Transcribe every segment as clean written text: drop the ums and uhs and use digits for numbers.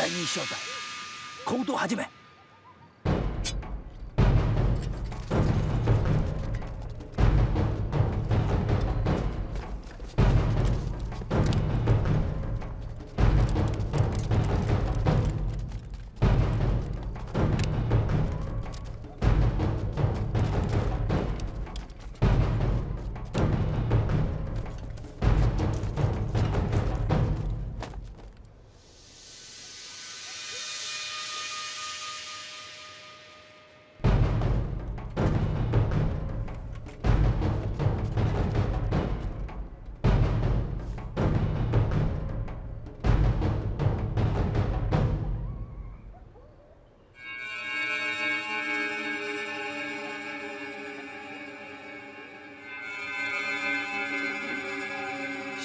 第2小隊行動始め。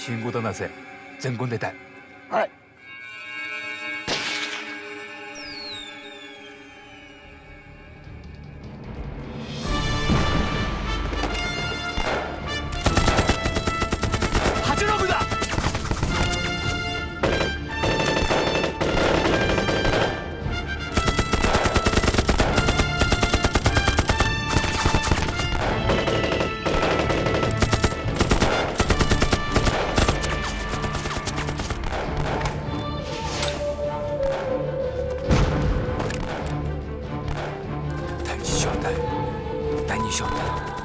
信号灯せ全軍出たい。はい。八六だ。第2小隊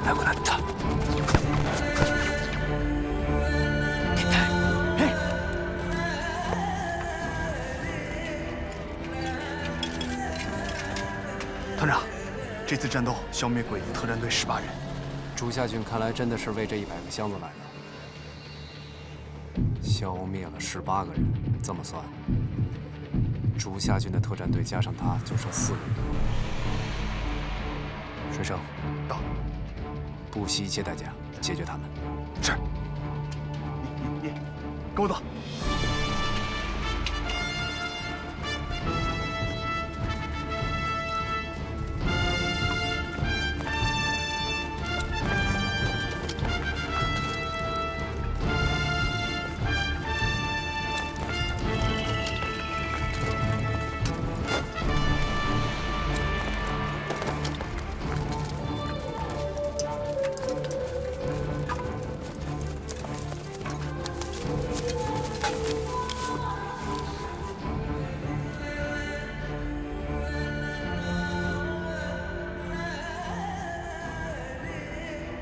なくなった。出たい。团长，这次战斗消灭鬼子特战队18人。竹下郡看来真的是为这100个箱子来的，消灭了18个人，这么算，竹下郡的特战队加上他就剩4个人。水生，到，不惜一切代价解决他们。是。你，跟我走。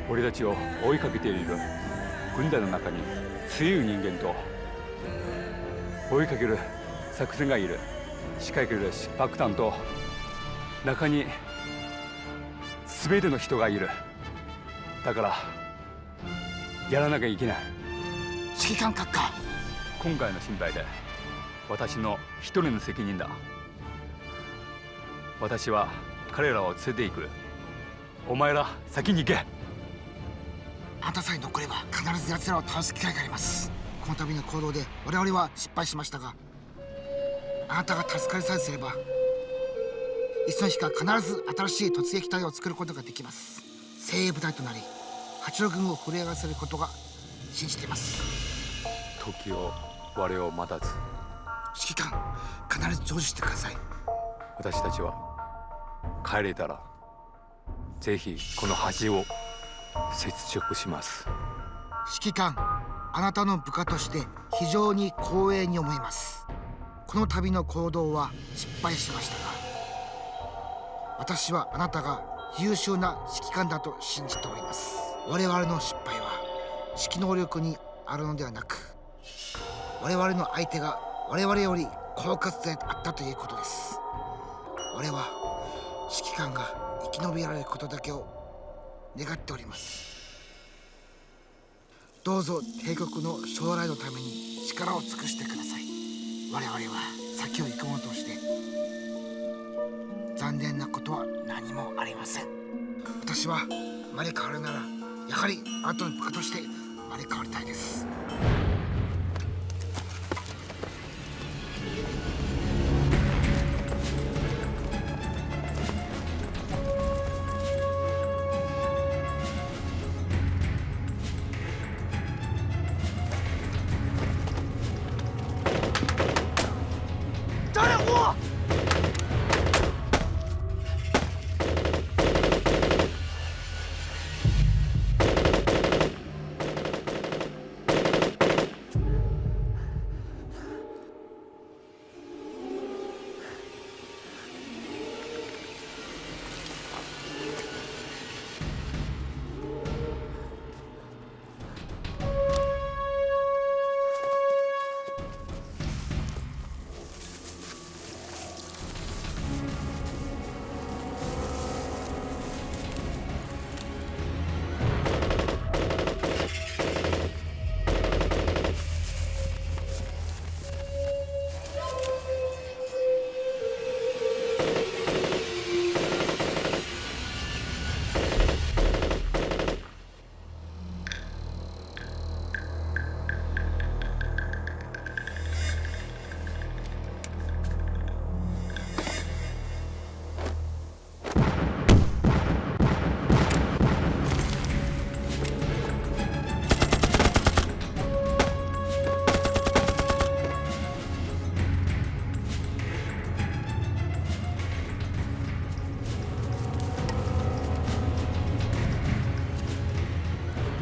俺たちを追いかけている軍隊の中に強い人間と追いかける作戦がいる、仕掛ける爆弾と中に全ての人がいる。だからやらなきゃいけない。指揮官閣下、今回の心配で私の一人の責任だ。私は彼らを連れて行く。お前ら先に行け。あんたさえ残れば必ず奴らを倒す機会があります。この度の行動で我々は失敗しましたが、あなたが助かりさえすればいつの日か必ず新しい突撃隊を作ることができます。精鋭部隊となり八路軍を震え上がせることが信じています。時を我を待たず、指揮官、必ず成就してください。私たちは帰れたらぜひこの橋を接触します。指揮官、あなたの部下として非常に光栄に思います。この度の行動は失敗しましたが、私はあなたが優秀な指揮官だと信じております。我々の失敗は指揮能力にあるのではなく、我々の相手が我々より狡猾であったということです。俺は指揮官が生き延びられることだけを願っております。どうぞ帝国の将来のために力を尽くしてください。我々は先を行くものとして残念なことは何もありません。私は生まれ変わるならやはりあなたの部下として生まれ変わりたいです。站住！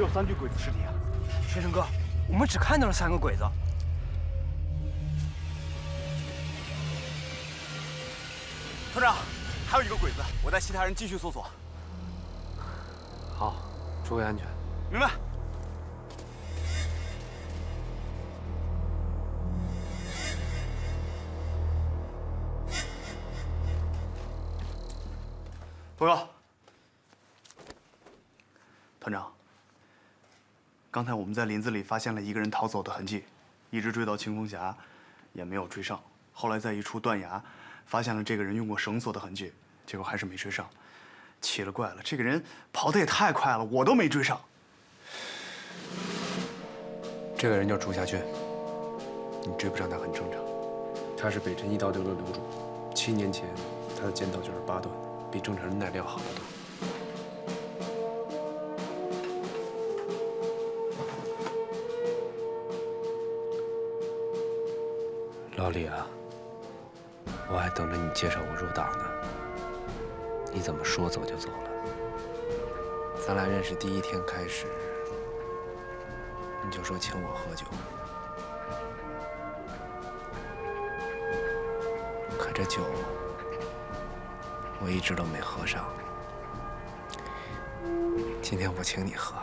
只有3具鬼子尸体啊！学生哥，我们只看到了3个鬼子。团长，还有1个鬼子，我带其他人继续搜索。好，注意安全。明白。报告，团长。刚才我们在林子里发现了一个人逃走的痕迹，一直追到清风峡，也没有追上。后来在一处断崖，发现了这个人用过绳索的痕迹，结果还是没追上。奇了怪了，这个人跑得也太快了，我都没追上。这个人叫朱夏俊，你追不上他很正常。他是北辰1刀流的流主，7年前他的剑道就是8段，比正常人耐力要好得多。老李啊，我还等着你介绍我入党呢，你怎么说走就走了？咱俩认识第1天开始，你就说请我喝酒，可这酒我一直都没喝上。今天我请你喝。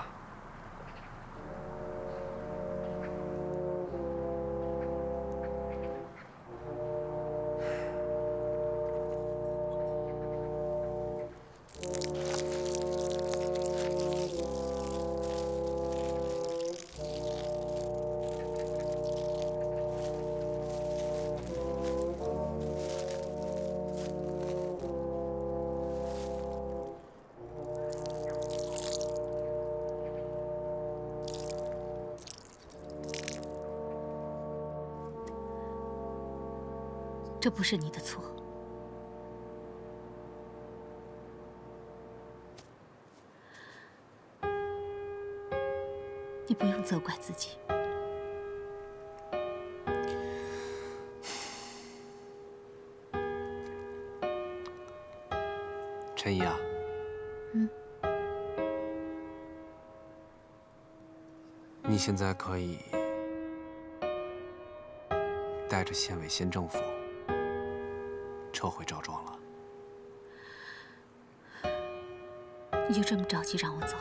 这不是你的错。你不用责怪自己。陈怡啊，你现在可以带着县委县政府撤回赵庄了。你就这么着急让我走？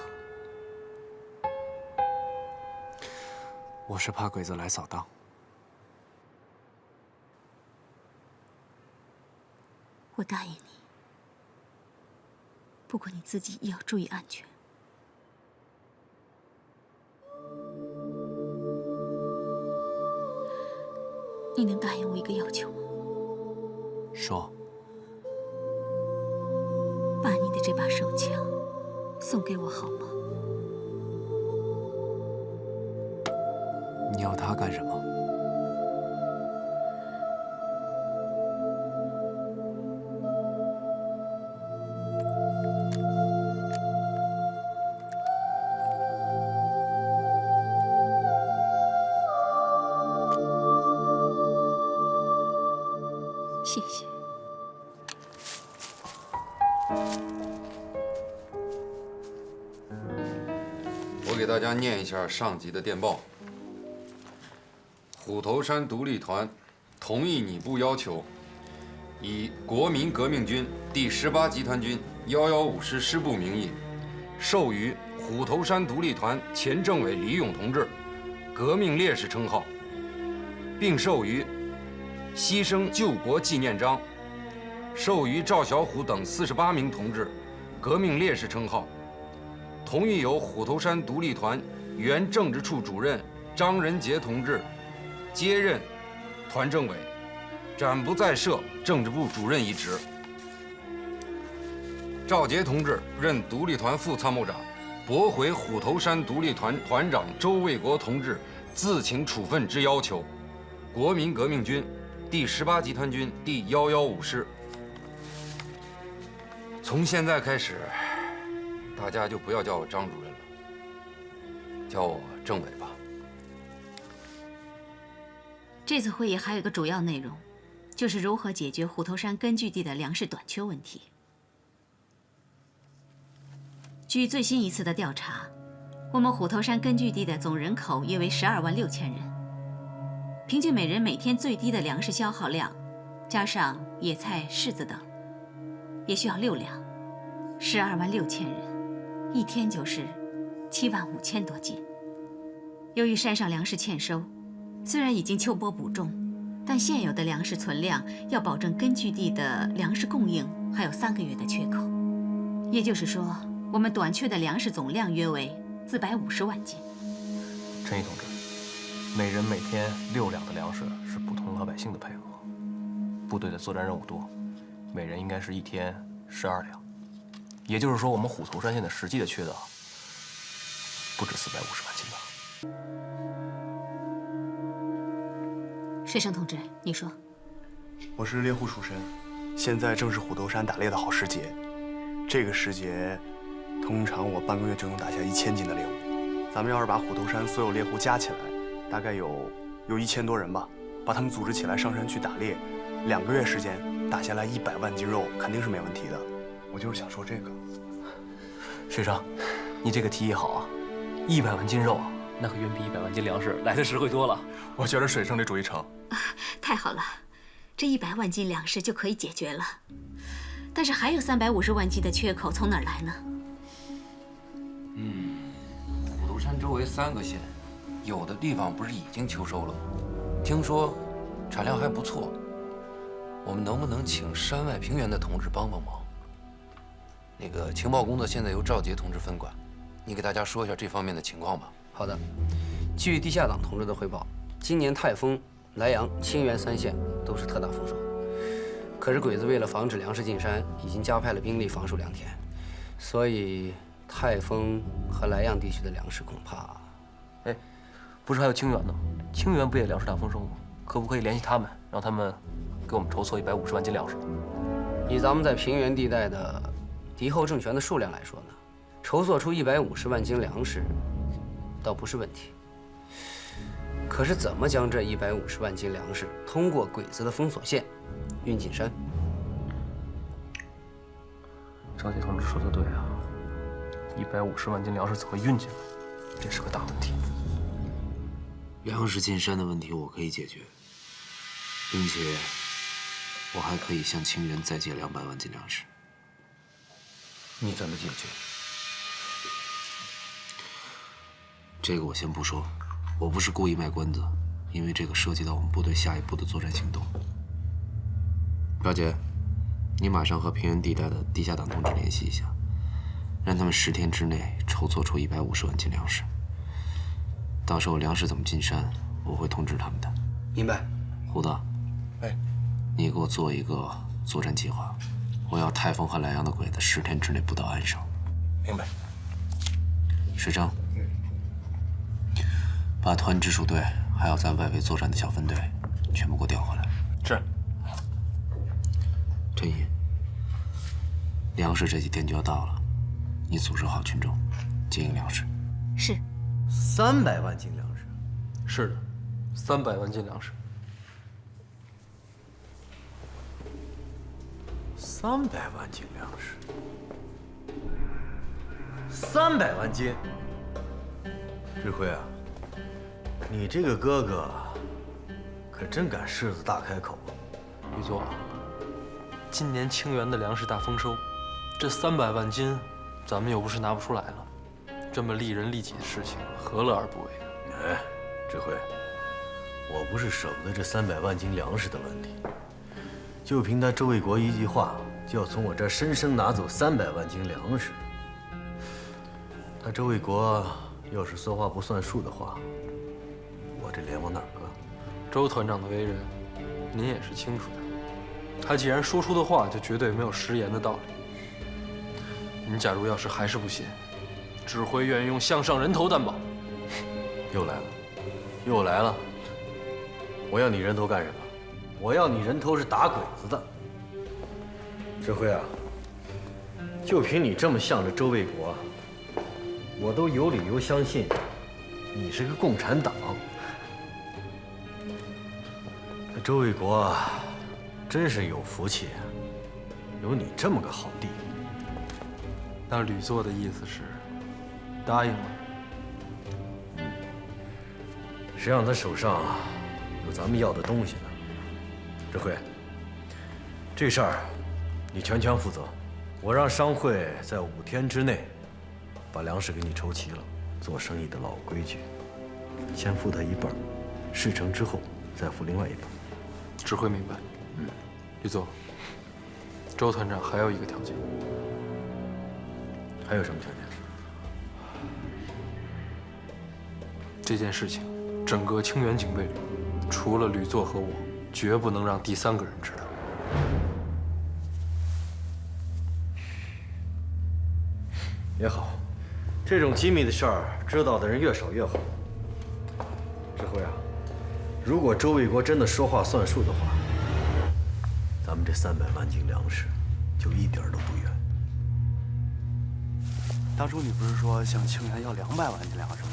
我是怕鬼子来扫荡。我答应你，不过你自己也要注意安全。你能答应我一个要求吗？说。把你的这把手枪送给我好吗？你要它干什么？谢谢。我给大家念一下上级的电报。虎头山独立团同意你部要求，以国民革命军第18集团军115师师部名义，授予虎头山独立团前政委李勇同志革命烈士称号，并授予牺牲救国纪念章，授予赵小虎等48名同志革命烈士称号。同意由虎头山独立团原政治处主任张仁杰同志接任团政委，暂不再设政治部主任一职。赵杰同志任独立团副参谋长，驳回虎头山独立团团长周卫国同志自请处分之要求。国民革命军第18集团军第115师。从现在开始，大家就不要叫我张主任了，叫我政委吧。这次会议还有一个主要内容，就是如何解决虎头山根据地的粮食短缺问题。据最新一次的调查，我们虎头山根据地的总人口约为12万6千人，平均每人每天最低的粮食消耗量，加上野菜、柿子等，也需要6两。12万6千人，一天就是7万5千多斤。由于山上粮食欠收，虽然已经秋播补种，但现有的粮食存量要保证根据地的粮食供应还有3个月的缺口。也就是说，我们短缺的粮食总量约为450万斤。陈毅同志，每人每天6两的粮食是普通老百姓的配额，部队的作战任务多，每人应该是一天12两。也就是说，我们虎头山现在实际的缺的不止450万斤吧？水生同志，你说。我是猎户蜀神，现在正是虎头山打猎的好时节。这个时节，通常我半个月就能打下1000斤的猎物。咱们要是把虎头山所有猎户加起来，大概有1000多人吧，把他们组织起来上山去打猎，2个月时间打下来100万斤肉，肯定是没问题的。我就是想说这个。水生，你这个提议好啊！100万斤肉，那可远比100万斤粮食来的实惠多了。我觉得水生这主意成。太好了，这100万斤粮食就可以解决了。但是还有350万斤的缺口从哪儿来呢？虎头山周围3个县，有的地方不是已经秋收了吗？听说产量还不错。我们能不能请山外平原的同志帮帮忙？那个情报工作现在由赵杰同志分管，你给大家说一下这方面的情况吧。好的，据地下党同志的汇报，今年泰丰、莱阳、清源3县都是特大丰收。可是鬼子为了防止粮食进山，已经加派了兵力防守良田，所以泰丰和莱阳地区的粮食恐怕……哎，不是还有清源呢？清源不也粮食大丰收吗？可不可以联系他们，让他们给我们筹措150万斤粮食？以咱们在平原地带的敌后政权的数量来说呢，筹措出150万斤粮食，倒不是问题。可是怎么将这150万斤粮食通过鬼子的封锁线运进山？赵杰同志说的对啊，150万斤粮食怎么运进来，这是个大问题。粮食进山的问题我可以解决，并且我还可以向清源再借200万斤粮食。你怎么解决？这个我先不说，我不是故意卖关子，因为这个涉及到我们部队下一步的作战行动。赵杰，你马上和平原地带的地下党同志联系一下，让他们10天之内筹措出150万斤粮食。到时候粮食怎么进山，我会通知他们的。明白。胡子，哎，你给我做一个作战计划，我要泰丰和莱阳的鬼子10天之内不到岸上。明白。水生，把团直属队还有在外围作战的小分队全部给我调回来。是。陈毅，粮食这几天就要到了，你组织好群众，接应粮食。是。300万斤粮食。是的，300万斤粮食。300万斤粮食，300万斤。志辉啊，你这个哥哥可真敢狮子大开口。余座，今年清源的粮食大丰收，这300万斤，咱们又不是拿不出来了。这么利人利己的事情，何乐而不为呢？哎，志辉，我不是舍不得这300万斤粮食的问题，就凭他周卫国一句话，就要从我这儿生生拿走300万斤粮食。他周卫国要是说话不算数的话，我这脸往哪儿搁？周团长的为人，您也是清楚的。他既然说出的话，就绝对没有食言的道理。您假如要是还是不信，指挥愿意用项上人头担保。又来了，又来了！我要你人头干什么？我要你人头是打鬼子的。志辉啊，就凭你这么向着周卫国，我都有理由相信你是个共产党。这周卫国啊，真是有福气，有你这么个好弟。那吕作的意思是，答应了，谁让他手上有咱们要的东西呢？志辉，这事儿你全权负责。我让商会在5天之内把粮食给你筹齐了。做生意的老规矩，先付他一半，事成之后再付另外一半。志辉明白。吕总，周团长还有一个条件。还有什么条件？这件事情，整个清源警备旅，除了吕作和我，绝不能让第3个人知道。也好，这种机密的事儿，知道的人越少越好。志辉啊，如果周卫国真的说话算数的话，咱们这300万斤粮食就一点都不远。当初你不是说向清源要200万斤粮食吗？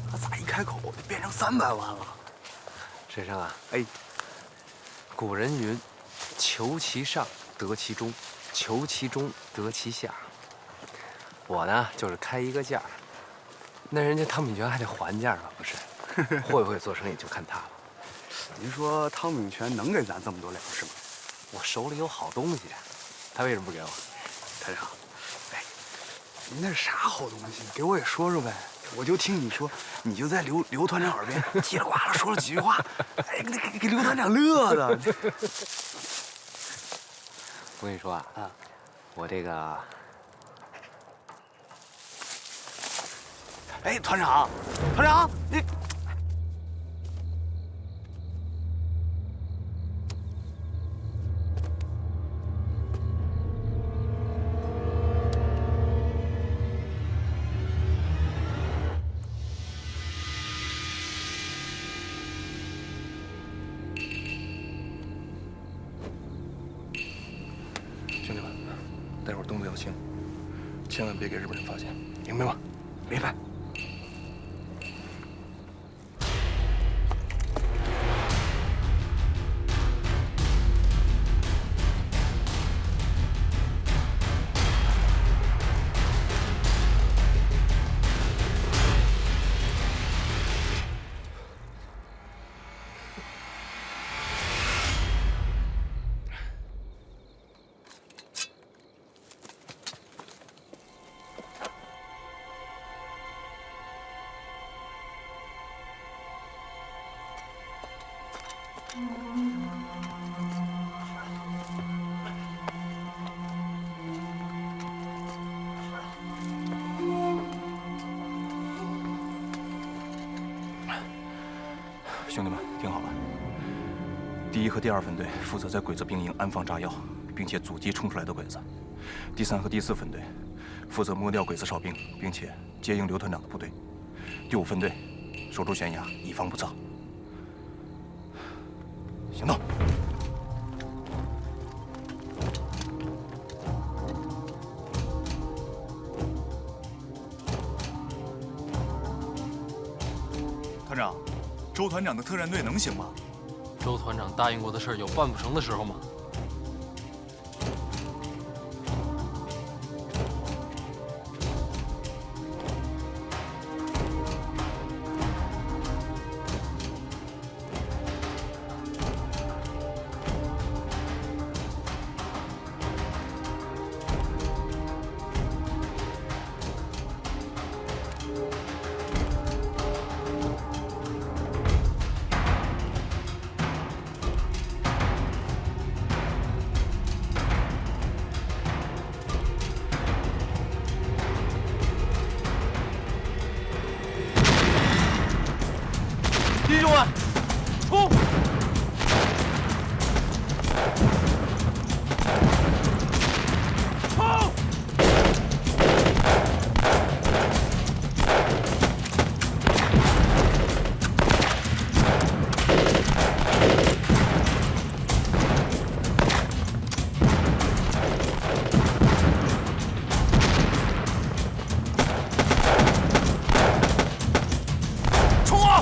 他咋一开口就变成300万了？水生啊，哎，古人云：“求其上，得其中；求其中，得其下。”我呢，就是开一个价，那人家汤炳全还得还价吧？不是，会不会做生意就看他了。您说汤炳全能给咱这么多粮食吗？我手里有好东西，他为什么不给我？团长，哎，您那是啥好东西？给我也说说呗。我就听你说，你就在刘团长耳边叽里呱啦说了几句话，哎，给刘团长乐的。我跟你说啊，我这个，哎，团长，你。兄弟们，待会儿动作要轻，千万别给日本人发现，明白吗？明白。兄弟们，听好了。第1和第2分队负责在鬼子兵营安放炸药，并且阻击冲出来的鬼子；第3和第4分队负责摸掉鬼子哨兵，并且接应刘团长的部队；第5分队守住悬崖，以防不测。行动！团长，周团长的特战队能行吗？周团长答应过的事儿有办不成的时候吗？弟兄们，冲！冲！冲啊！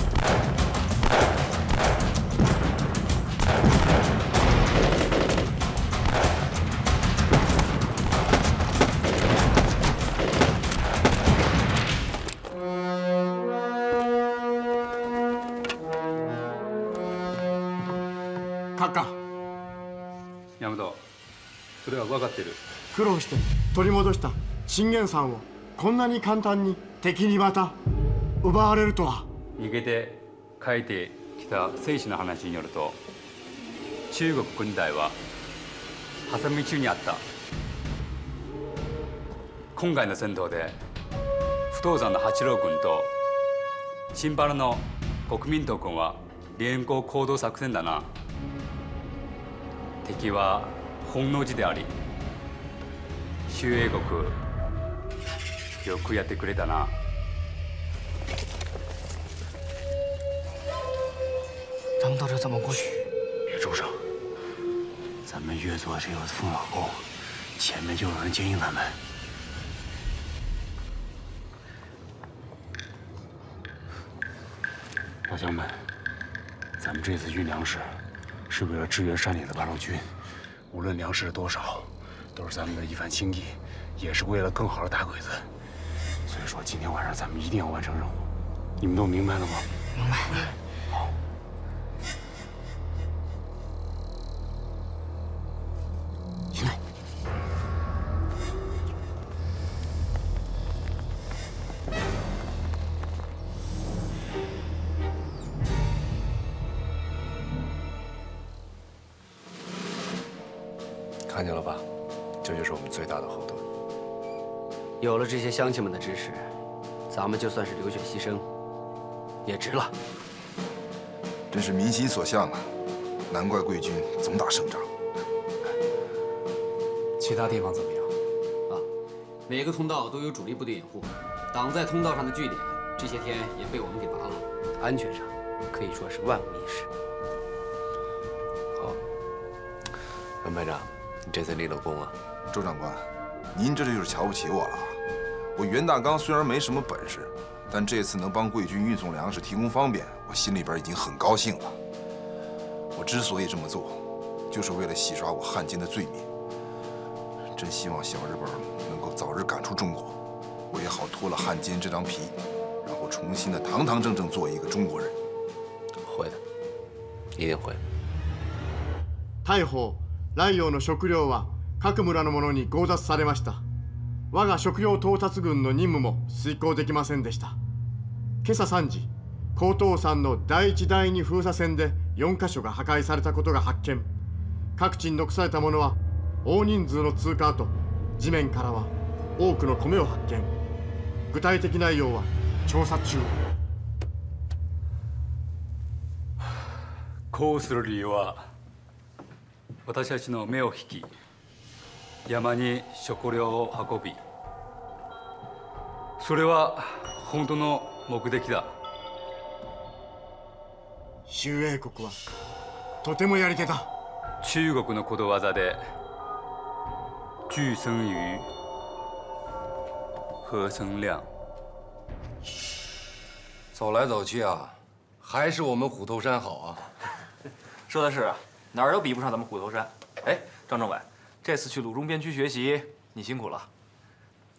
大和、それは分かってる。苦労して取り戻した信玄山をこんなに簡単に敵にまた奪われるとは。逃げて帰ってきた兵士の話によると、中国軍隊は挟み撃ちにあった。今回の戦闘で不動山の八郎軍と新原の国民党軍は連合行動作戦だな。敵は本能寺であり、周英国よくやってくれたな。咱们到这怎么过去？别住手！咱们越做这个驸马沟，前面就有人接应咱们。老乡们，咱们这次运粮食，是为了支援山里的八路军。无论粮食多少，都是咱们的一番心意，也是为了更好的打鬼子。所以说，今天晚上咱们一定要完成任务。你们都明白了吗？明白。好。行嘞。看见了吧，这就是我们最大的后盾。有了这些乡亲们的支持，咱们就算是流血牺牲，也值了。真是民心所向啊！难怪贵军总打胜仗。其他地方怎么样？啊，每个通道都有主力部队掩护，挡在通道上的据点，这些天也被我们给拔了。安全上可以说是万无一失。好，任排长，你这次立了功啊！周长官，您这就是瞧不起我了。我袁大刚虽然没什么本事，但这次能帮贵军运送粮食提供方便，我心里边已经很高兴了。我之所以这么做，就是为了洗刷我汉奸的罪名。真希望小日本能够早日赶出中国，我也好脱了汉奸这张皮，然后重新的堂堂正正做一个中国人。会的，一定会。大砲雷陽の食料は各村の者に強奪されました。我が食料到達軍の任務も遂行できませんでした。今朝3時、高東山の第1第2封鎖線で4カ所が破壊されたことが発見。各地に残されたものは大人数の通過と地面からは多くの米を発見。具体的内容は調査中。こうする理由は、私たちの目を引き、山に食料を運び、それは本当の目的だ。周英国はとてもやり手だ。中国のことわざで、聚生瑜，合生亮。走来走去啊，还是我们虎头山好啊。说的是，哪儿都比不上咱们虎头山。哎，张政委，这次去鲁中边区学习，你辛苦了。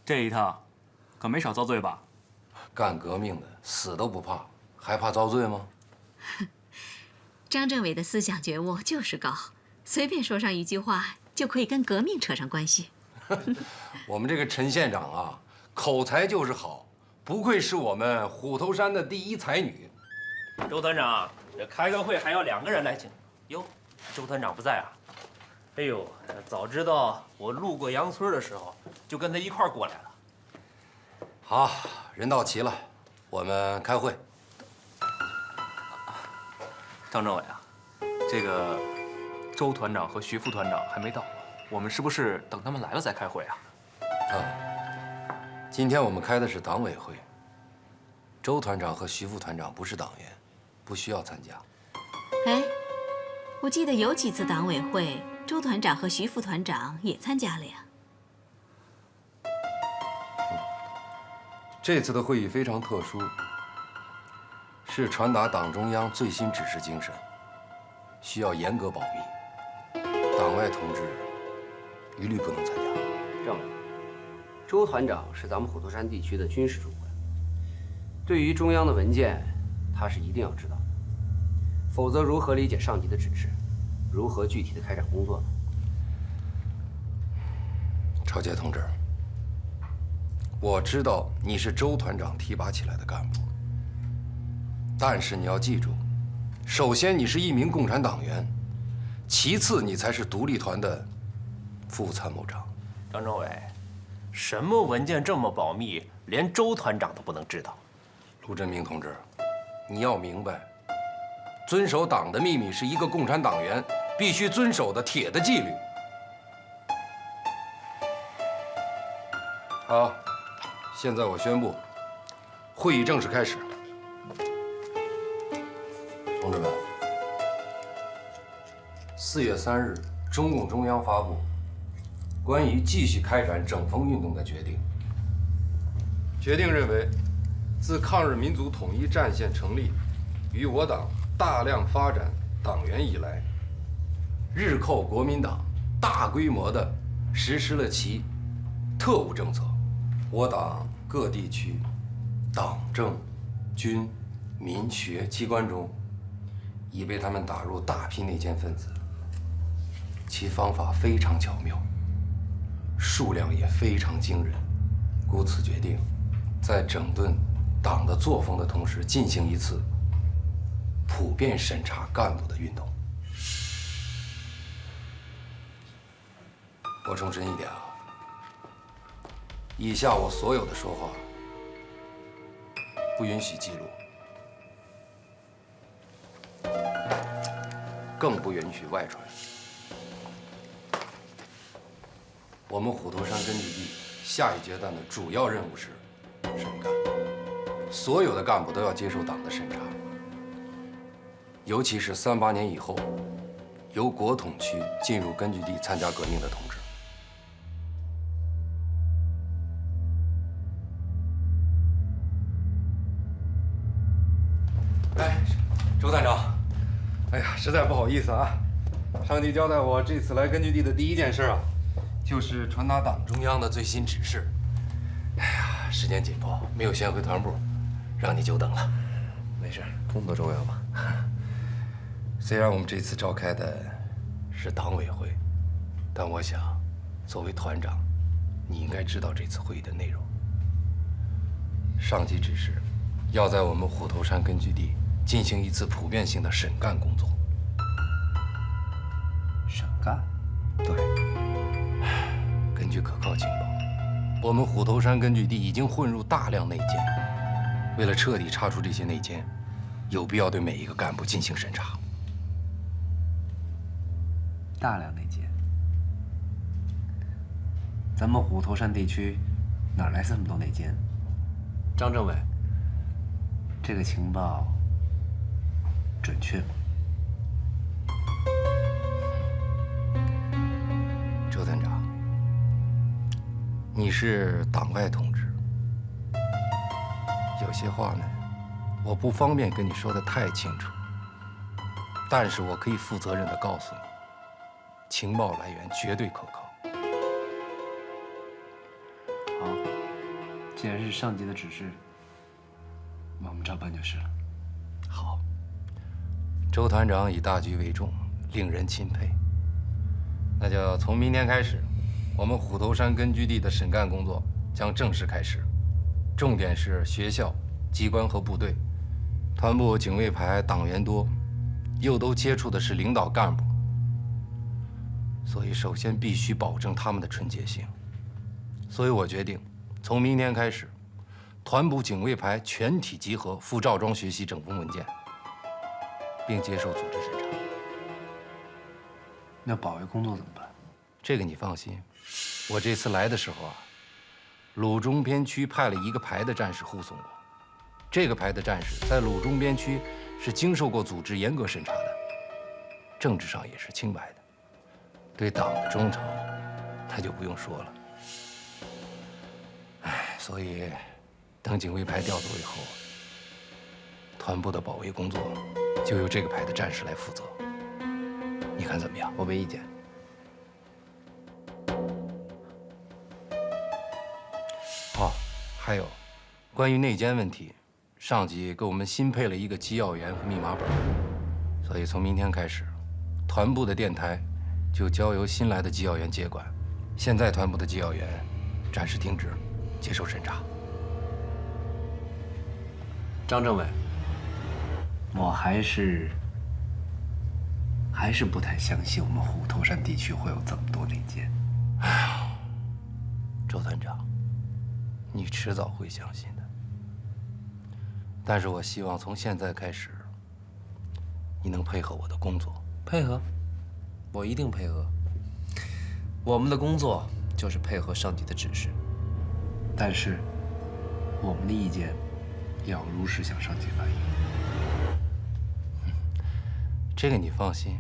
这一趟，可没少遭罪吧？干革命的死都不怕，还怕遭罪吗？张政委的思想觉悟就是高，随便说上一句话就可以跟革命扯上关系。我们这个陈县长啊，口才就是好，不愧是我们虎头山的第一才女。周团长，这开个会还要2个人来请。哟，周团长不在啊？哎呦，早知道我路过杨村的时候，就跟他一块儿过来了。好，人到齐了，我们开会。张政委啊，这个周团长和徐副团长还没到，我们是不是等他们来了再开会啊？今天我们开的是党委会，周团长和徐副团长不是党员，不需要参加。哎，我记得有几次党委会，周团长和徐副团长也参加了呀。这次的会议非常特殊，是传达党中央最新指示精神，需要严格保密，党外同志一律不能参加。政委，周团长是咱们虎头山地区的军事主管，对于中央的文件，他是一定要知道的，否则如何理解上级的指示，如何具体的开展工作呢？朝杰同志，我知道你是周团长提拔起来的干部，但是你要记住，首先你是一名共产党员，其次你才是独立团的副参谋长。张政委，什么文件这么保密，连周团长都不能知道？陆振明同志，你要明白，遵守党的秘密是一个共产党员必须遵守的铁的纪律。好，现在我宣布，会议正式开始。同志们，4月3日，中共中央发布关于继续开展整风运动的决定。决定认为，自抗日民族统一战线成立，与我党大量发展党员以来，日寇国民党大规模地实施了其特务政策。我党各地区党政军民学机关中，已被他们打入大批内奸分子，其方法非常巧妙，数量也非常惊人，故此决定，在整顿党的作风的同时，进行一次普遍审查干部的运动。我重申一点啊，以下我所有的说话不允许记录，更不允许外传。我们虎头山根据地下一阶段的主要任务是审干，所有的干部都要接受党的审查，尤其是38年以后由国统区进入根据地参加革命的同志。哎，周团长，哎呀，实在不好意思啊，上级交代我这次来根据地的第一件事啊，就是传达党中央的最新指示。哎呀，时间紧迫，没有先回团部，让你久等了。没事，工作重要嘛。虽然我们这次召开的是党委会，但我想，作为团长，你应该知道这次会议的内容。上级指示，要在我们虎头山根据地进行一次普遍性的审干工作。审干？对。根据可靠情报，我们虎头山根据地已经混入大量内奸。为了彻底查出这些内奸，有必要对每一个干部进行审查。大量内奸？咱们虎头山地区哪来这么多内奸？张政委，这个情报准确吗？周团长，你是党外同志，有些话呢，我不方便跟你说得太清楚，但是我可以负责任地告诉你，情报来源绝对可靠。好，既然是上级的指示，我们照办就是了。好，周团长以大局为重，令人钦佩。那就从明天开始，我们虎头山根据地的审干工作将正式开始，重点是学校、机关和部队。团部警卫排党员多，又都接触的是领导干部，所以首先必须保证他们的纯洁性。所以我决定，从明天开始，团部警卫排全体集合赴赵庄学习整风文件，并接受组织审查。那保卫工作怎么办？这个你放心，我这次来的时候啊，鲁中边区派了一个排的战士护送我。这个排的战士在鲁中边区是经受过组织严格审查的，政治上也是清白的，对党的忠诚，那就不用说了。所以，等警卫排调走以后，团部的保卫工作就由这个排的战士来负责。你看怎么样？我没意见。哦，还有，关于内奸问题，上级给我们新配了一个机要员和密码本，所以从明天开始，团部的电台就交由新来的机要员接管，现在团部的机要员暂时停职，接受审查。张政委，我还是不太相信我们虎头山地区会有这么多内奸。哎呀，周团长，你迟早会相信的。但是我希望从现在开始，你能配合我的工作。配合，我一定配合。我们的工作就是配合上级的指示，但是我们的意见要如实向上级反映。这个你放心。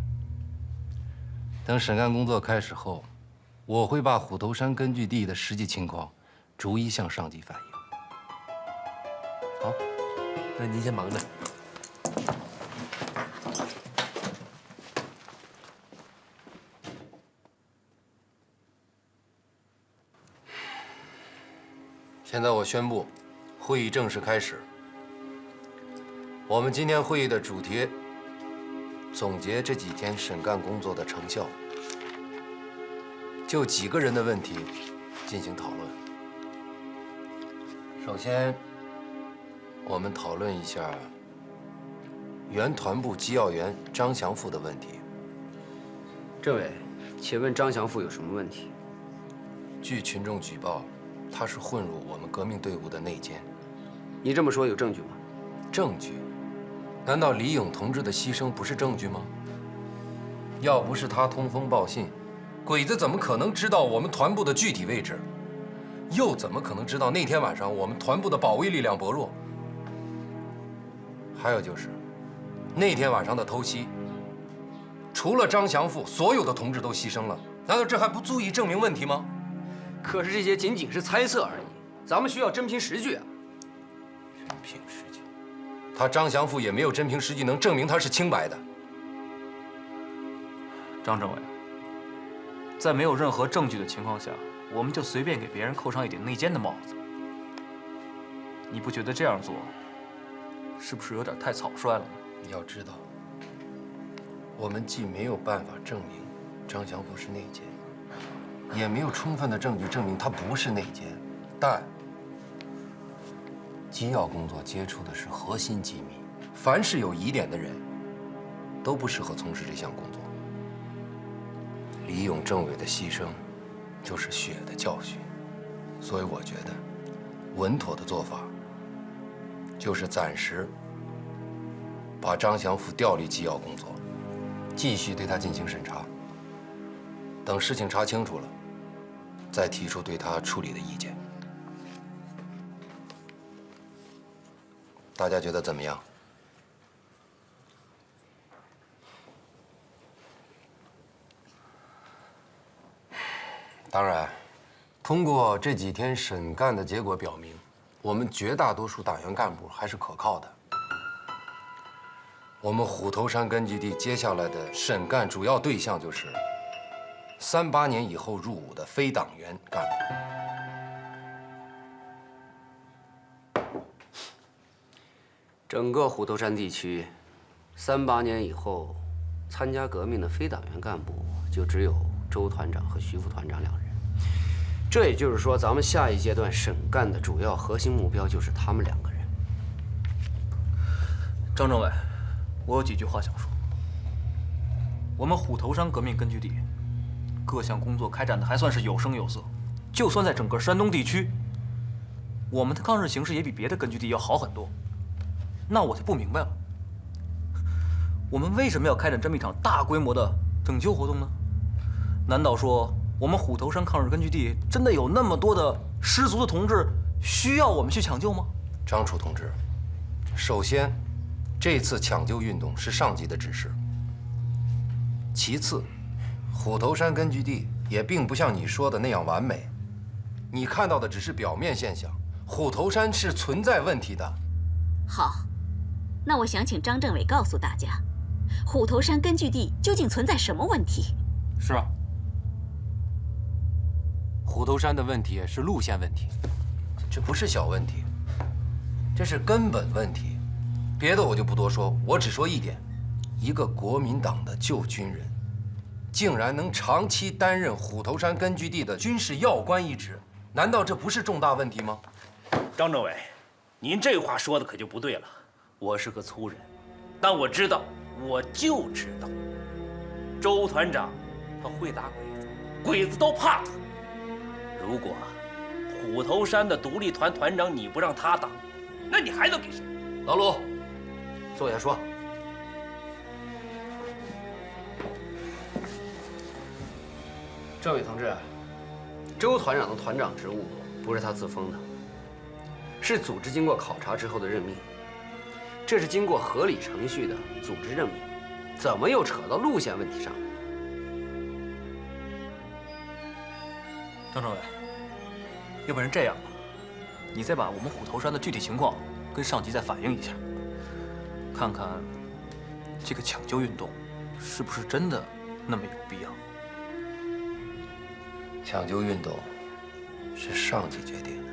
等审案工作开始后，我会把虎头山根据地的实际情况逐一向上级反映。好，那您先忙着。现在我宣布，会议正式开始。我们今天会议的主题，总结这几天审干工作的成效，就几个人的问题进行讨论。首先，我们讨论一下原团部机要员张祥富的问题。政委，请问张祥富有什么问题？据群众举报，他是混入我们革命队伍的内奸。你这么说有证据吗？证据？难道李勇同志的牺牲不是证据吗？要不是他通风报信，鬼子怎么可能知道我们团部的具体位置？又怎么可能知道那天晚上我们团部的保卫力量薄弱？还有就是，那天晚上的偷袭，除了张祥富，所有的同志都牺牲了，难道这还不足以证明问题吗？可是这些仅仅是猜测而已，咱们需要真凭实据啊！真凭实据，他张祥富也没有真凭实据能证明他是清白的。张政委，在没有任何证据的情况下，我们就随便给别人扣上一顶内奸的帽子，你不觉得这样做是不是有点太草率了呢？你要知道，我们既没有办法证明张祥富是内奸，也没有充分的证据证明他不是内奸，但机要工作接触的是核心机密，凡是有疑点的人，都不适合从事这项工作。李勇政委的牺牲，就是血的教训，所以我觉得，稳妥的做法，就是暂时把张祥富调离机要工作，继续对他进行审查。等事情查清楚了，再提出对他处理的意见。大家觉得怎么样？当然，通过这几天审干的结果表明，我们绝大多数党员干部还是可靠的。我们虎头山根据地接下来的审干主要对象就是38年以后入伍的非党员干部。整个虎头山地区，38年以后参加革命的非党员干部就只有周团长和徐副团长2人。这也就是说，咱们下一阶段审干的主要核心目标就是他们2个人。张政委，我有几句话想说。我们虎头山革命根据地各项工作开展的还算是有声有色，就算在整个山东地区，我们的抗日形势也比别的根据地要好很多。那我就不明白了，我们为什么要开展这么一场大规模的拯救活动呢？难道说我们虎头山抗日根据地真的有那么多的失足的同志需要我们去抢救吗？张楚同志，首先，这次抢救运动是上级的指示。其次，虎头山根据地也并不像你说的那样完美，你看到的只是表面现象，虎头山是存在问题的。好，那我想请张政委告诉大家，虎头山根据地究竟存在什么问题？是啊，虎头山的问题是路线问题，这不是小问题，这是根本问题。别的我就不多说，我只说一点：一个国民党的旧军人，竟然能长期担任虎头山根据地的军事要官一职，难道这不是重大问题吗？张政委，您这话说的可就不对了。我是个粗人，但我知道，我就知道，周团长他会打鬼子，鬼子都怕他。如果虎头山的独立团团长你不让他当，那你还能给谁？老鲁，坐下说。这位同志，周团长的团长职务不是他自封的，是组织经过考察之后的任命，这是经过合理程序的组织任命，怎么又扯到路线问题上？张政委，要不然这样吧，你再把我们虎头山的具体情况跟上级再反映一下，看看这个抢救运动是不是真的那么有必要。抢救运动是上级决定的，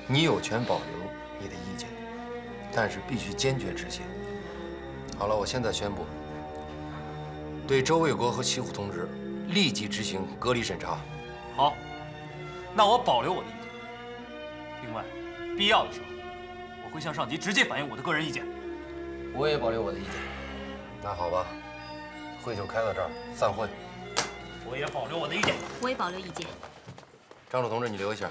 你有权保留你的意见，但是必须坚决执行。好了，我现在宣布，对周卫国和齐虎同志立即执行隔离审查。好，那我保留我的意见。另外，必要的时候，我会向上级直接反映我的个人意见。我也保留我的意见。那好吧，会就开到这儿，散会。我也保留我的意见。我也保留意见。张楚同志，你留一下。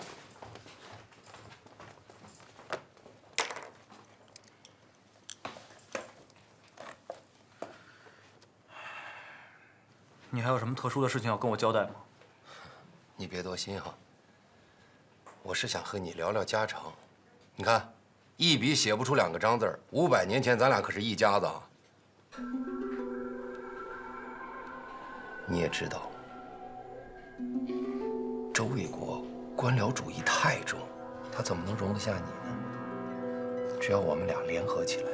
你还有什么特殊的事情要跟我交代吗？你别多心哈。我是想和你聊聊家常。你看，一笔写不出2个张字儿，500年前咱俩可是一家子啊。你也知道，周卫国官僚主义太重，他怎么能容得下你呢？只要我们俩联合起来。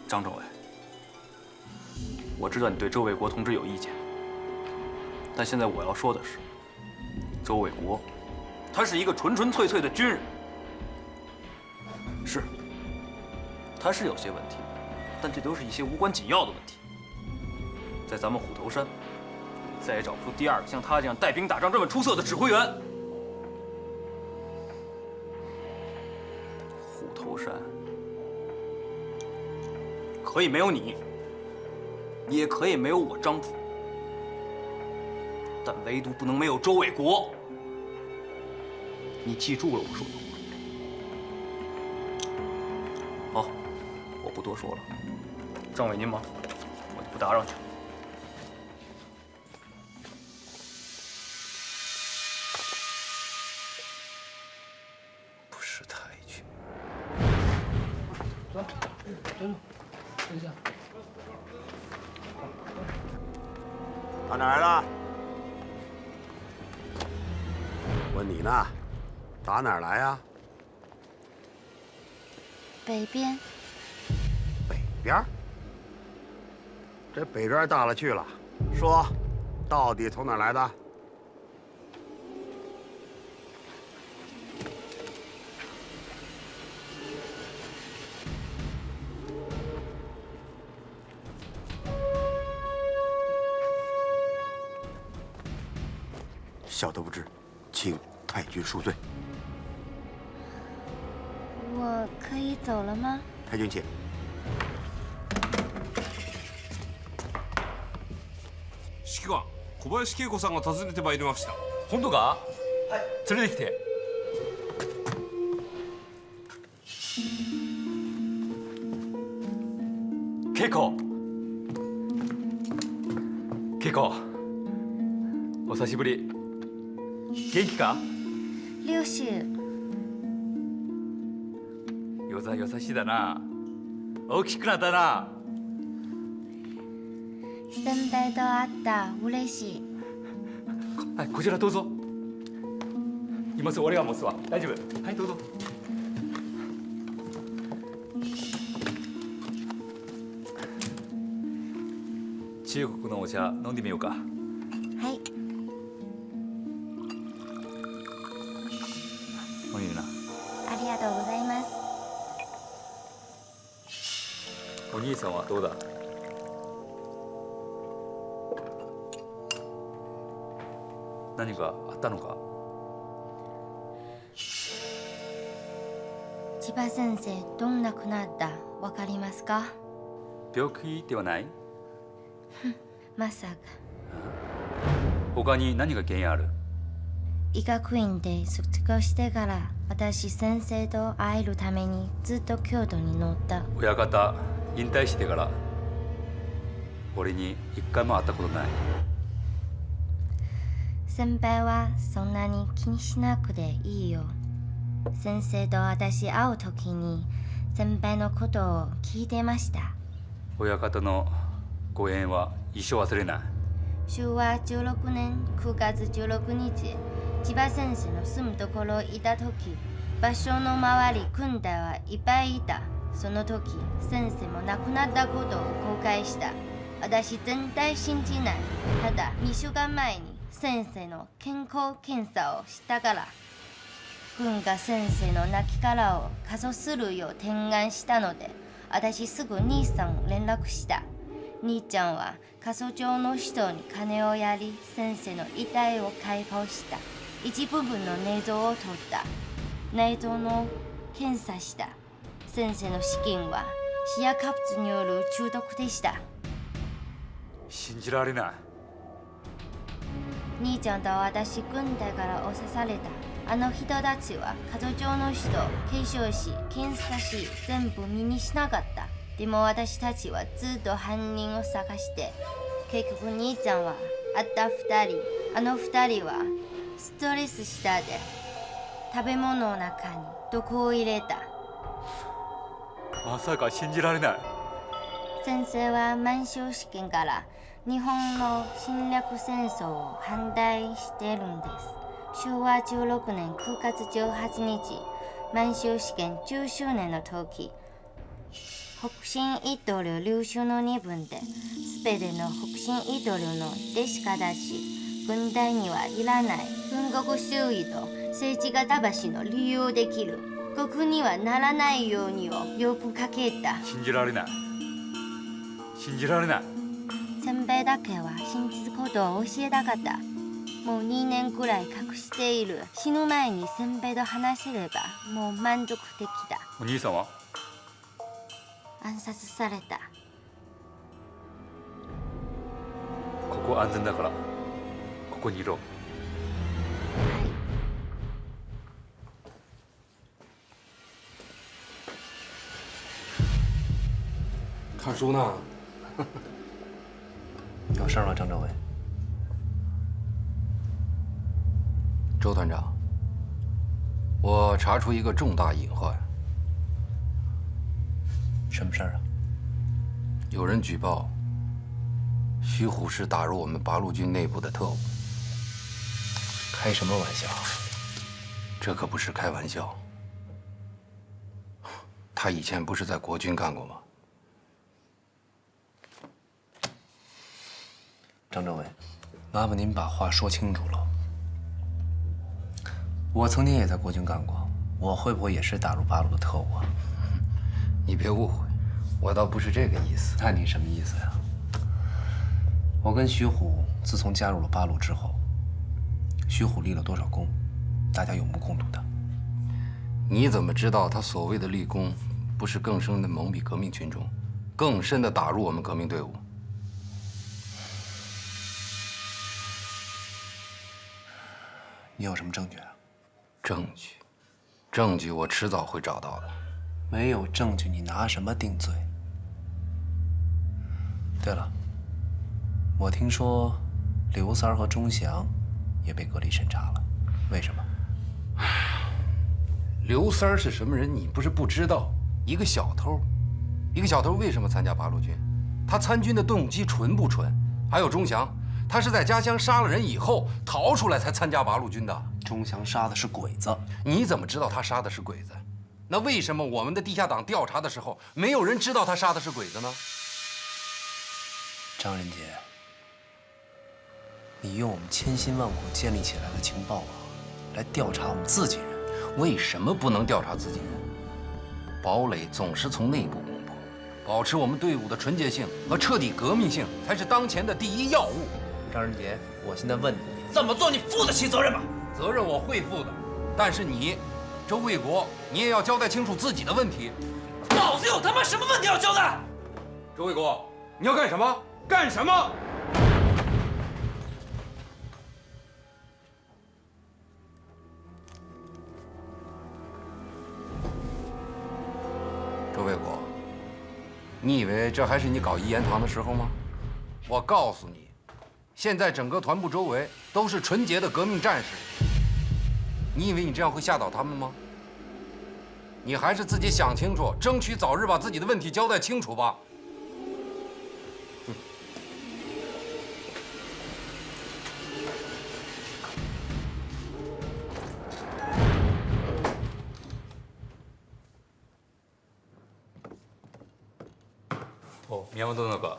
张政委，我知道你对周卫国同志有意见，但现在我要说的是，周卫国，他是一个纯纯粹粹的军人，是，他是有些问题，但这都是一些无关紧要的问题。在咱们虎头山，再也找不出第2个像他这样带兵打仗这么出色的指挥员。虎头山可以没有你，也可以没有我张楚，但唯独不能没有周卫国。你记住了我说的话。好，我不多说了。政委您忙，我就不打扰你了。不识抬举。走，走，坐下。到哪儿了？问你呢，打哪儿来呀？北边。北边？这北边大了去了。说，到底从哪儿来的？小的不知，请太君恕罪。我可以走了吗？太君，请。指揮官、小林恵子さんが訪ねてまいりました。本当か？はい。連れてきて。恵子。恵子。お久しぶり。元気か？六州。与座優しいだな。大きくなったな。先代と会った嬉しい。はい、こちらどうぞ。荷物俺が持つわ。大丈夫。はい、どうぞ。中国のお茶飲んでみようか。はい。飲めるな。ありがとうございます。兄さんはどうだ？何かあったのか？千葉先生、どんなくなったわかりますか？病気ではない？まさか。他に何が原因ある？医学院で卒業してから私先生と会えるためにずっと京都に乗った。親方引退してから俺に一回も会ったことない。先輩はそんなに気にしなくていいよ。先生と私会う時に先輩のことを聞いてました。親方のご縁は一生忘れない。昭和16年9月16日、千葉先生の住むところいた時、場所の周り軍隊はいっぱいいた。その時、先生も亡くなったことを後悔した。私全然信じない。ただ2週間前に先生の健康検査をしたから。軍が先生の亡きを火葬するよう提案したので、私すぐ兄さん連絡した。兄ちゃんは火葬場の人に金をやり、先生の遺体を解剖した。一部分の内臓を取った。内臓の検査した。先生の死因はシアカプツによる中毒でした。信じられない。兄ちゃんと私軍隊から押さされた。あの人たちは火葬場の人、継承し、検査し、全部身にしなかった。でも私たちはずっと犯人を探して、結局兄ちゃんは会った2人、あの2人はストレスしたで食べ物の中に毒を入れた。まさか信じられない。先生は満州試験から日本の侵略戦争を反対してるんです。昭和16年9月18日、満州試験10周年の時、北進一刀流流州の2分で、スペデの北進一刀流の弟子が出し、軍隊にはいらない軍国主義と政治が正の利用できる国にはならないようにを呼びかけた。信じられない。信じられない。先輩だけは真実ことを教えたかった。もう2年くらい隠している。死ぬ前に先輩と話せればもう満足できた。お兄さんは？暗殺された。ここ安全だからここにいろ。看书呢？有事吗，张政委？周团长，我查出一个重大隐患。什么事儿啊？有人举报，徐虎是打入我们八路军内部的特务。开什么玩笑？这可不是开玩笑。他以前不是在国军干过吗？张政委，麻烦您把话说清楚了。我曾经也在国军干过，我会不会也是打入八路的特务啊？你别误会，我倒不是这个意思。那你什么意思呀？我跟徐虎自从加入了八路之后，徐虎立了多少功，大家有目共睹的。你怎么知道他所谓的立功，不是更深的蒙蔽革命群众，更深的打入我们革命队伍？你有什么证据啊？证据我迟早会找到的。没有证据，你拿什么定罪？对了，我听说刘三儿和钟祥也被隔离审查了，为什么？刘三儿是什么人？你不是不知道？一个小偷，为什么参加八路军？他参军的动机纯不纯？还有钟祥，他是在家乡杀了人以后逃出来才参加八路军的。钟祥杀的是鬼子，你怎么知道他杀的是鬼子？那为什么我们的地下党调查的时候，没有人知道他杀的是鬼子呢？张仁杰，你用我们千辛万苦建立起来的情报网来调查我们自己人，为什么不能调查自己人？堡垒总是从内部攻破，保持我们队伍的纯洁性和彻底革命性，才是当前的第一要务。张仁杰，我现在问你，这么做你负得起责任吗？责任我会负的，但是你，周卫国，你也要交代清楚自己的问题。老子有他妈什么问题要交代？周卫国，你要干什么？干什么？周卫国，你以为这还是你搞一言堂的时候吗？我告诉你，现在整个团部周围都是纯洁的革命战士。你以为你这样会吓倒他们吗？你还是自己想清楚，争取早日把自己的问题交代清楚吧。宮本殿か。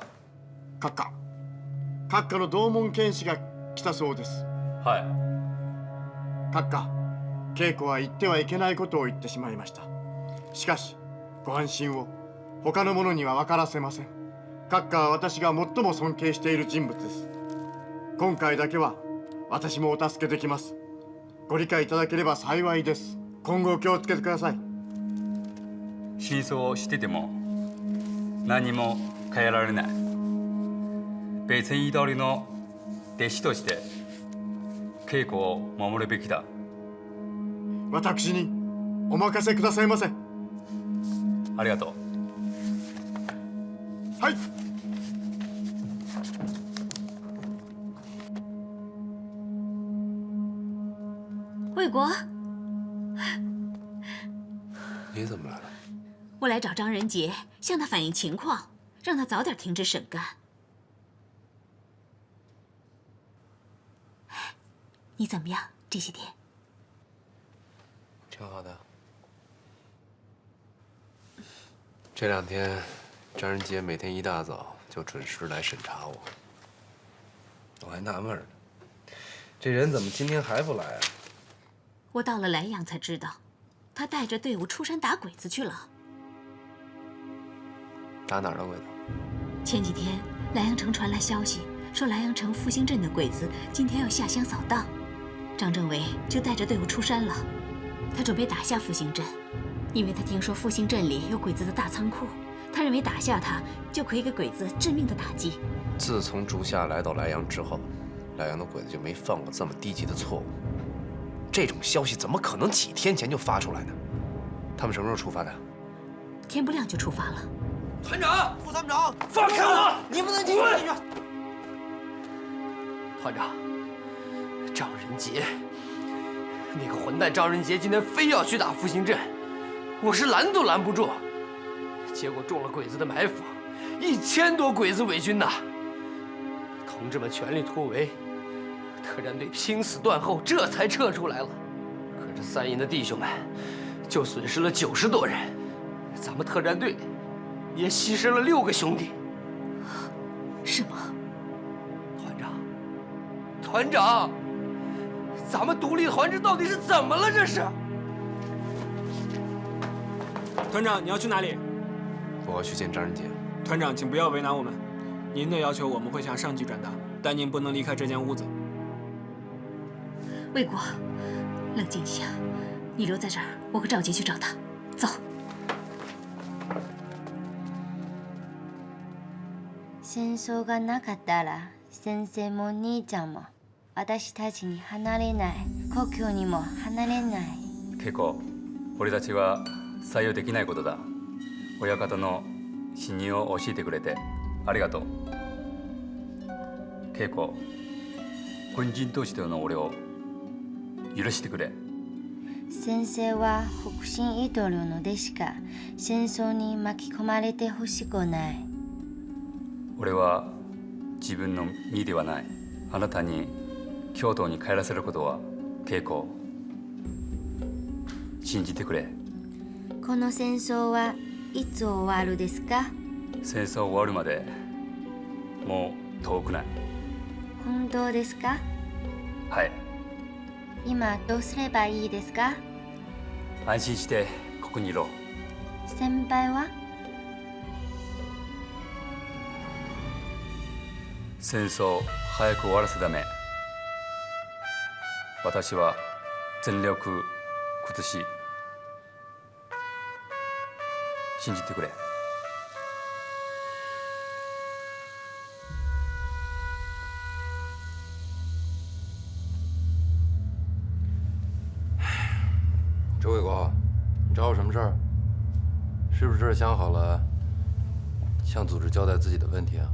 閣下の同門剣士が来たそうです。はい。閣下、稽古は言ってはいけないことを言ってしまいました。しかし、ご安心を。他の者には分からせません。閣下は私が最も尊敬している人物です。今回だけは私もお助けできます。ご理解いただければ幸いです。今後気をつけてください。真相を知ってても何も変えられない。別に通りの弟子として稽古を守るべきだ。私にお任せくださいませ。ありがとう。はい。卫国，你怎么来了？我来找张仁杰，向他反映情况，让他早点停止审干。你怎么样？这些天？挺好的。这2天，张仁杰每天一大早就准时来审查我。我还纳闷呢，这人怎么今天还不来啊？我到了莱阳才知道，他带着队伍出山打鬼子去了。打哪儿的鬼子？前几天莱阳城传来消息，说莱阳城复兴镇的鬼子今天要下乡扫荡，张政委就带着队伍出山了。他准备打下复兴镇，因为他听说复兴镇里有鬼子的大仓库，他认为打下它就可以给鬼子致命的打击。自从竹下来到莱阳之后，莱阳的鬼子就没犯过这么低级的错误。这种消息怎么可能几天前就发出来呢？他们什么时候出发的？天不亮就出发了。团长，副团长，放开我！你不能进去！团长，张仁杰，那个混蛋张仁杰今天非要去打复兴镇，我是拦都拦不住，结果中了鬼子的埋伏，1000多鬼子伪军呐！同志们全力突围，特战队拼死断后，这才撤出来了。可这3营的弟兄们就损失了90多人，咱们特战队也牺牲了6个兄弟。是吗？团长，咱们独立团这到底是怎么了？这是。团长，你要去哪里？我要去见张仁杰。团长，请不要为难我们。您的要求我们会向上级转达，但您不能离开这间屋子。卫国，冷静一下，你留在这儿，我和赵杰去找他。走。戦争がなかったら先生も兄ちゃんも私たちに離れない、故郷にも離れない。結構俺たちは採用できないことだ。親方の信任を教えてくれてありがとう。稽古、軍人としての俺を許してくれ。先生は北進イトルの弟子か、戦争に巻き込まれてほしくない。俺は自分の身ではない。あなたに京都に帰らせることは稽古、信じてくれ。この戦争はいつ終わるですか？戦争終わるまでもう遠くない。本当ですか？はい。今どうすればいいですか？安心してここにいろ。先輩は？戦争を早く終わらせるため私は全力尽くし信じてくれ。周卫国，你找我什么事儿？是不是想好了向组织交代自己的问题啊？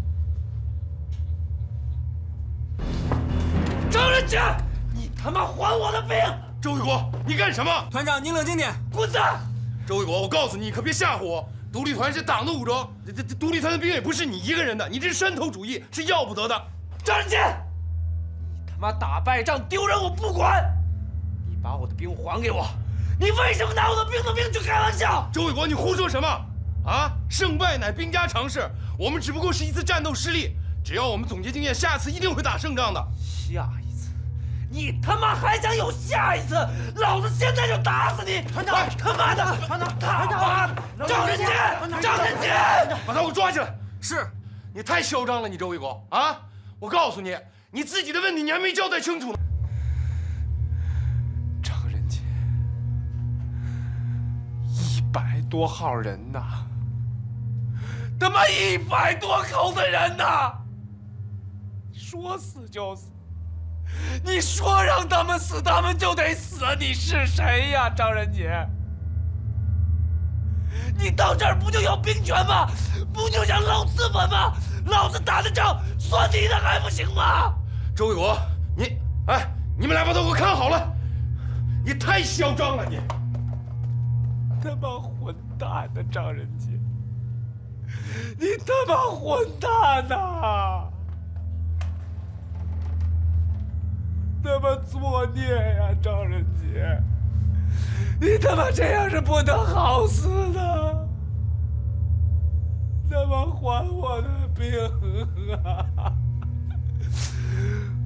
张仁杰，你他妈还我的兵！周卫国，你干什么？团长，您冷静点。滚蛋！周卫国，我告诉你，你可别吓唬我。独立团是党的武装，这独立团的兵也不是你一个人的，你这山头主义是要不得的。张仁杰，你他妈打败仗丢人我不管，你把我的兵还给我。你为什么拿我的兵去开玩笑？周卫国，你胡说什么？啊！胜败乃兵家常事，我们只不过是一次战斗失利，只要我们总结经验，下次一定会打胜仗的。下一次？你他妈还想有下一次？老子现在就打死你！团长，他妈的，团长，他妈的，张仁杰，张仁杰，把他给我抓起来！是，你太嚣张了，你周卫国啊！我告诉你，你自己的问题你还没交代清楚呢。张仁杰，100多号人呐，他妈100多口的人呐！说死就死。你说让他们死，他们就得死，你是谁呀，张仁杰？你到这儿不就要兵权吗？不就想捞资本吗？老子打的仗算你的还不行吗？周卫国，你们俩把他给我看好了！你太嚣张了，你！他妈混蛋的张仁杰，你他妈混蛋呐！他妈作孽呀，张仁杰！你他妈这样是不能好死的！他妈还我的兵啊！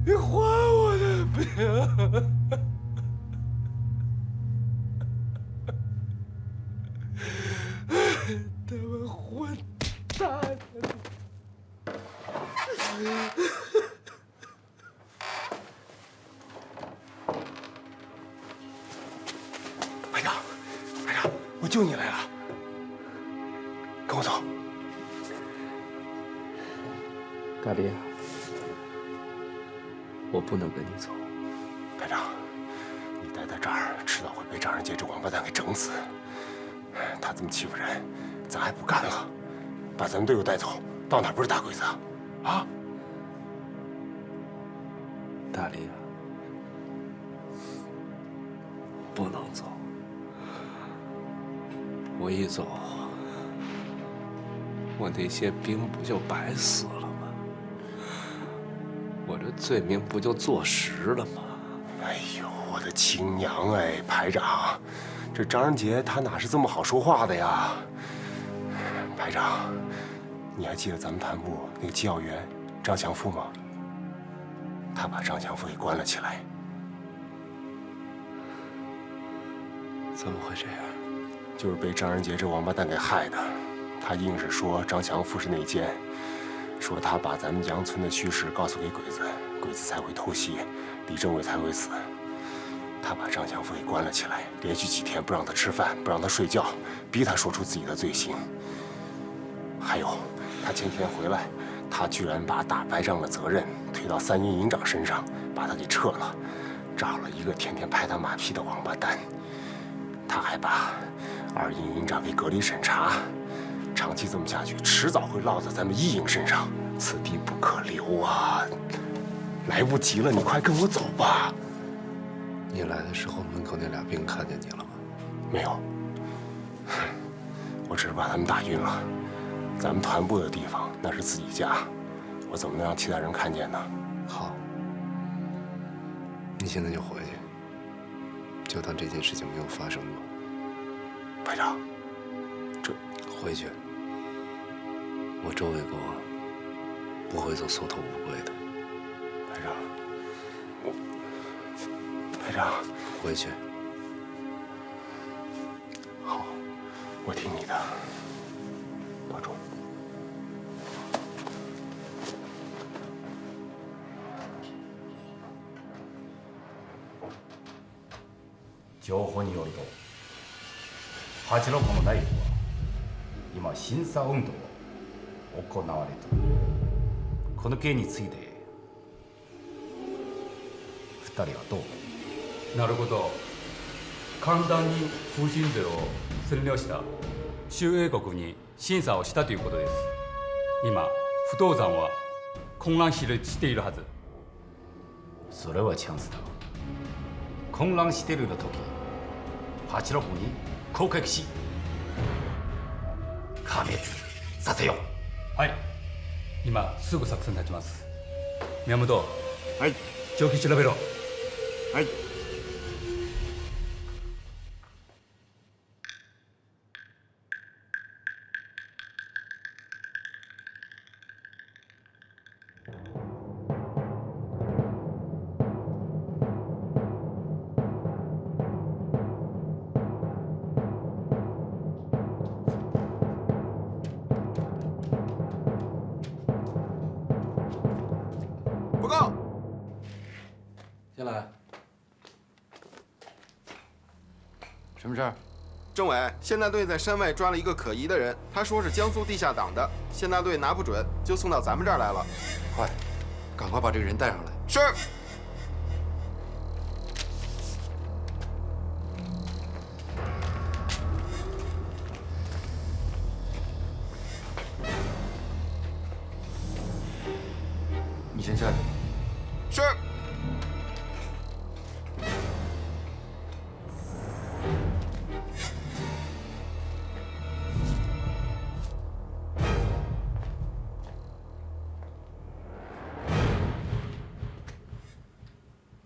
你还我的兵！他妈混蛋！排长，我救你来了，跟我走。大力，我不能跟你走。排长，你待在这儿，迟早会被张仁杰这王八蛋给整死。他这么欺负人，咱还不干了？把咱们队友带走，到哪不是打鬼子啊？啊！大力，不能走。我一走，我那些兵不就白死了吗？我这罪名不就坐实了吗？哎呦，我的亲娘哎，排长，这张仁杰他哪是这么好说话的呀？排长，你还记得咱们团部那个机要员张祥富吗？他把张祥富给关了起来。怎么会这样？就是被张仁杰这王八蛋给害的。他硬是说张祥富是内奸，说他把咱们杨村的虚实告诉给鬼子，鬼子才会偷袭，李政委才会死。他把张祥富给关了起来，连续几天不让他吃饭，不让他睡觉，逼他说出自己的罪行。还有，他前天回来，他居然把打败仗的责任推到3营营长身上，把他给撤了，找了一个天天拍他马屁的王八蛋。他还把2营营长给隔离审查，长期这么下去，迟早会落在咱们1营身上，此地不可留啊！来不及了，你快跟我走吧。你来的时候，门口那俩兵看见你了吗？没有，我只是把他们打晕了。咱们团部的地方那是自己家，我怎么能让其他人看见呢？好，你现在就回去，就当这件事情没有发生过。排长，这回去，我周卫国不会做缩头乌龟的。排长，排长，回去。好，我听你的，保重。情報によると86の内部は今審査運動が行われている。この件について2人はどう？なるほど。簡単に風神ゼロを占領した周英国に審査をしたということです。今不動産は混乱しているはず。それはチャンスだ。混乱している時86に攻撃し破滅させよう。はい、今すぐ作戦立ちます。宮本、はい、状況調べろ。はい。报告。进来。什么事儿？政委，县大队在山外抓了一个可疑的人，他说是江苏地下党的，县大队拿不准，就送到咱们这儿来了。快，赶快把这个人带上来。是。你先下去。是。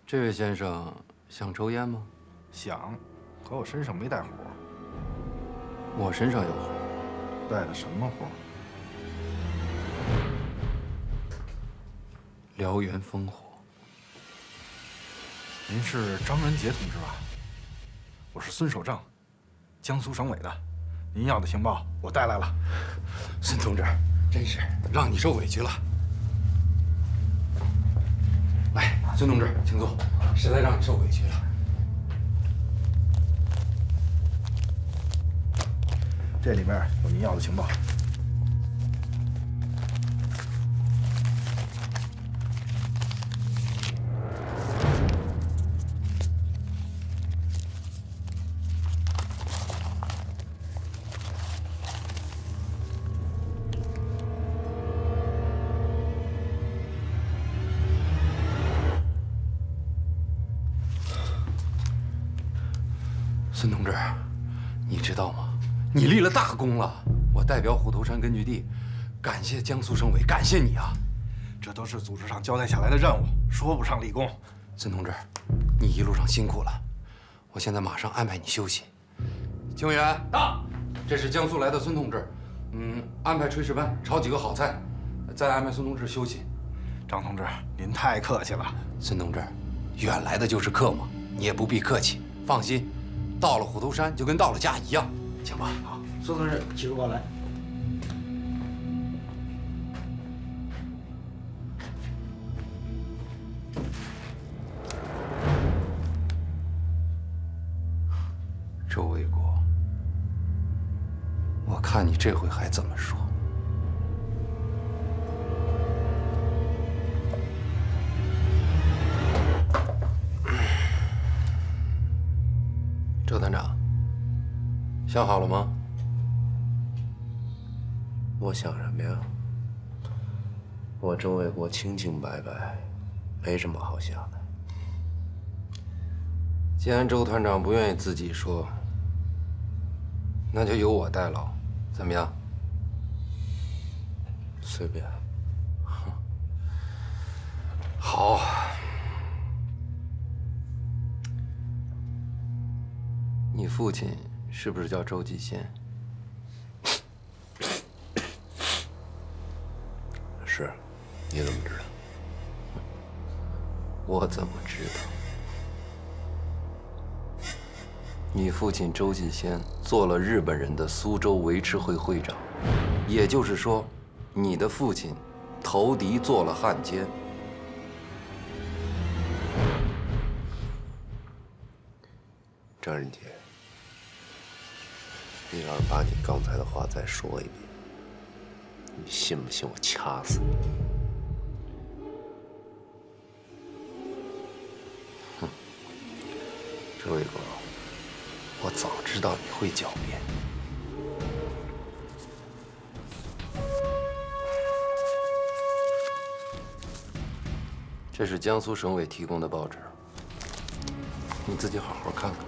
这位先生想抽烟吗？想，可我身上没带火。我身上有火。带的什么火？燎原烽火。您是张仁杰同志吧？我是孙守正，江苏省委的。您要的情报我带来了。孙同志，真是让你受委屈了。来，孙同志，请坐。实在让你受委屈了。这里面有您要的情报。孙同志，你知道吗？你立了大功了！我代表虎头山根据地，感谢江苏省委，感谢你啊！这都是组织上交代下来的任务，说不上立功。孙同志，你一路上辛苦了，我现在马上安排你休息。警卫员到，这是江苏来的孙同志，安排炊事班炒几个好菜，再安排孙同志休息。张同志，您太客气了。孙同志，远来的就是客嘛，你也不必客气。放心，到了虎头山就跟到了家一样。请吧。好，孙同志，请过来。周卫国，我看你这回还怎么说？周团长，想好了吗？我想什么呀？我周卫国清清白白，没什么好想的。既然周团长不愿意自己说，那就由我代劳，怎么样？随便。好。你父亲是不是叫周继先？是，你怎么知道？我怎么知道？你父亲周继先做了日本人的苏州维持会会长，也就是说，你的父亲投敌做了汉奸。张仁杰，你要是把你刚才的话再说一遍，你信不信我掐死你？哼，周卫国，我早知道你会狡辩。这是江苏省委提供的报纸，你自己好好看看。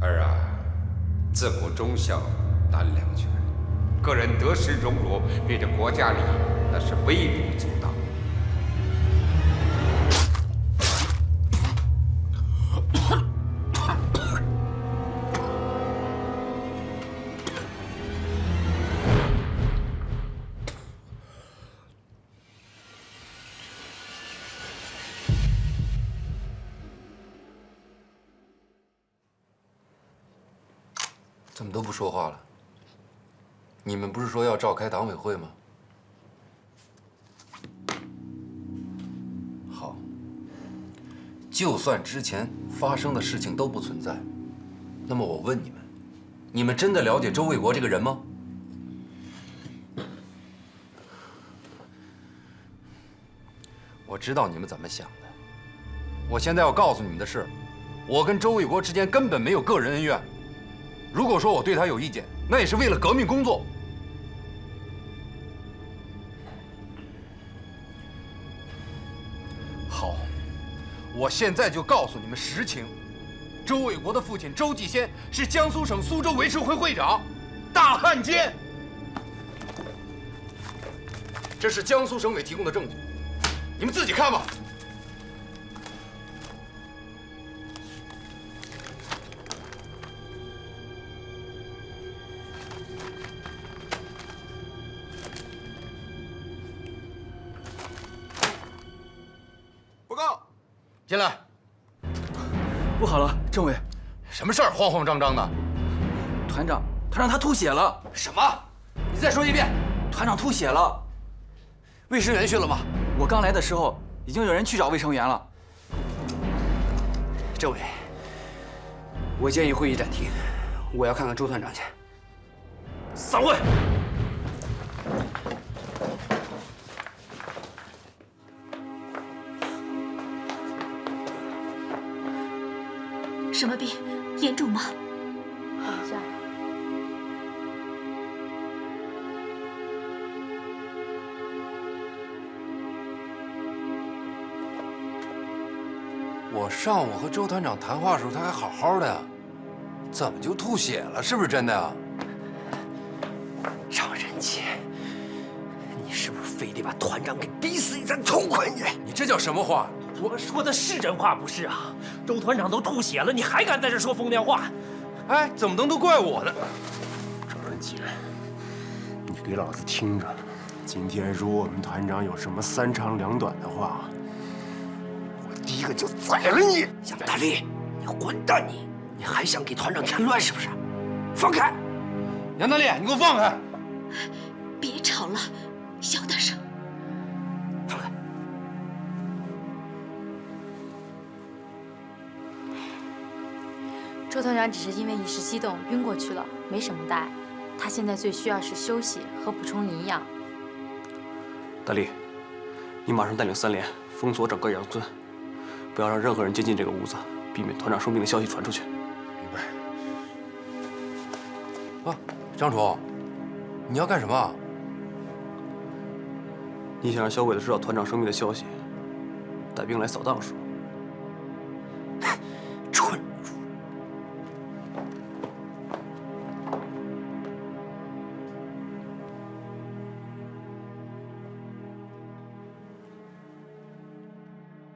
儿啊，自古忠孝难两全，个人得失荣辱比这国家利益那是微不足道。怎么都不说话了？你们不是说要召开党委会吗？好，就算之前发生的事情都不存在，那么我问你们，你们真的了解周卫国这个人吗？我知道你们怎么想的。我现在要告诉你们的是，我跟周卫国之间根本没有个人恩怨。如果说我对他有意见，那也是为了革命工作。好，我现在就告诉你们实情：周卫国的父亲周继先是江苏省苏州维持会会长，大汉奸。这是江苏省委提供的证据，你们自己看吧。进来。不好了，政委，什么事儿？慌慌张张的。团长他吐血了。什么？你再说一遍。团长吐血了。卫生员去了吗？我刚来的时候，已经有人去找卫生员了。政委，我建议会议暂停，我要看看周团长去。散会。什么病？严重吗？等一下。我上午和周团长谈话的时候，他还好好的呀，怎么就吐血了？是不是真的呀？张仁杰，你是不是非得把团长给逼死你才痛快你？你这叫什么话？我说的是真话不是啊？周团长都吐血了，你还敢在这说风凉话？哎，怎么能都怪我呢？张仁杰，你给老子听着！今天如果我们团长有什么三长两短的话，我第一个就宰了你！杨大力，你混蛋你！你还想给团长添乱是不是？放开！杨大力，你给我放开！别吵了，小点声。放开！周团长只是因为一时激动晕过去了，没什么大碍。他现在最需要是休息和补充营养。大力，你马上带领3连封锁整个杨村，不要让任何人接近这个屋子，避免团长生病的消息传出去。明白。啊，张楚，你要干什么？你想让小鬼子知道团长生病的消息，带兵来扫荡是吗？